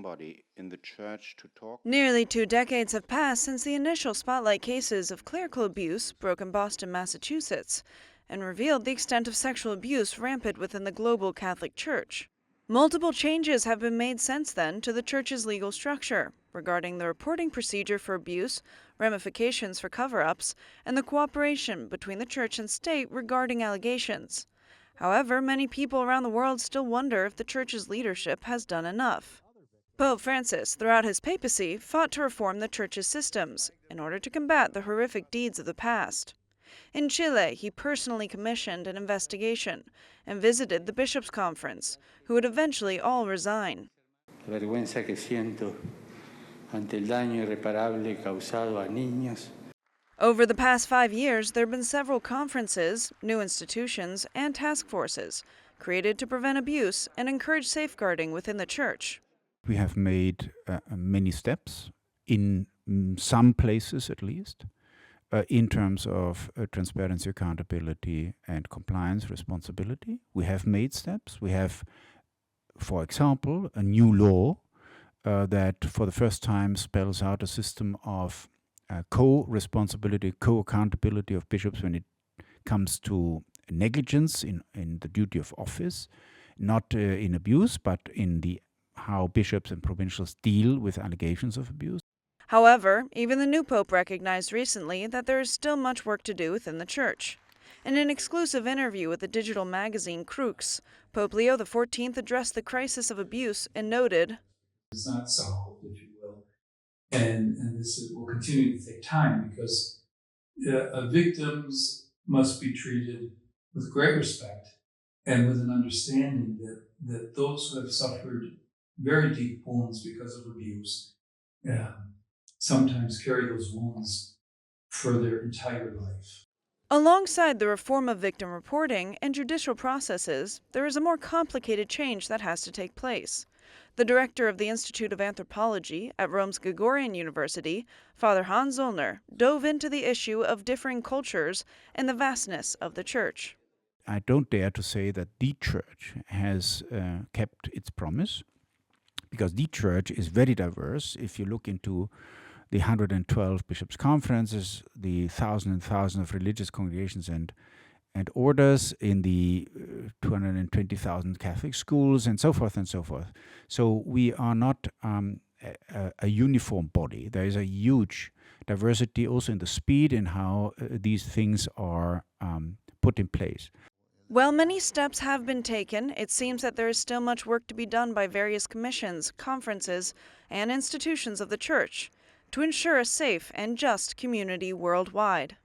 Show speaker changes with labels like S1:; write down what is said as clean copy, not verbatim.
S1: somebody in the church to talk.
S2: Nearly 2 decades have passed since the initial spotlight cases of clerical abuse broke in Boston, Massachusetts, and revealed the extent of sexual abuse rampant within the global Catholic Church. Multiple changes have been made since then to the Church's legal structure regarding the reporting procedure for abuse, ramifications for cover-ups, and the cooperation between the Church and state regarding allegations. However, many people around the world still wonder if the Church's leadership has done enough. Pope Francis, throughout his papacy, fought to reform the Church's systems in order to combat the horrific deeds of the past. In Chile, he personally commissioned an investigation and visited the Bishops' Conference, who would eventually all resign.
S3: La vergüenza que siento ante el daño irreparable causado a niños.
S2: Over the past 5 years, there have been several conferences, new institutions, and task forces created to prevent abuse and encourage safeguarding within the Church.
S4: We have made many steps, in some places at least, in terms of transparency, accountability, and compliance responsibility. We have made steps. We have, for example, a new law that for the first time spells out a system of co-responsibility, co-accountability of bishops when it comes to negligence in the duty of office, not in abuse, but in how bishops and provincials deal with allegations of abuse.
S2: However, even the new pope recognized recently that there is still much work to do within the Church. In an exclusive interview with the digital magazine Crux, Pope Leo XIV addressed the crisis of abuse and noted,
S5: "It's not solved, if you will, and this will continue to take time because victims must be treated with great respect and with an understanding that those who have suffered very deep wounds because of abuse sometimes carry those wounds for their entire life."
S2: Alongside the reform of victim reporting and judicial processes, there is a more complicated change that has to take place. The director of the Institute of Anthropology at Rome's Gregorian University, Father Hans Zollner, dove into the issue of differing cultures and the vastness of the Church.
S4: I don't dare to say that the Church has kept its promise, because the Church is very diverse. If you look into the 112 bishops' conferences, the thousands and thousands of religious congregations and orders in the 220,000 Catholic schools, and so forth and so forth. So we are not a uniform body. There is a huge diversity also in the speed in how these things are put in place.
S2: While many steps have been taken, it seems that there is still much work to be done by various commissions, conferences, and institutions of the Church to ensure a safe and just community worldwide.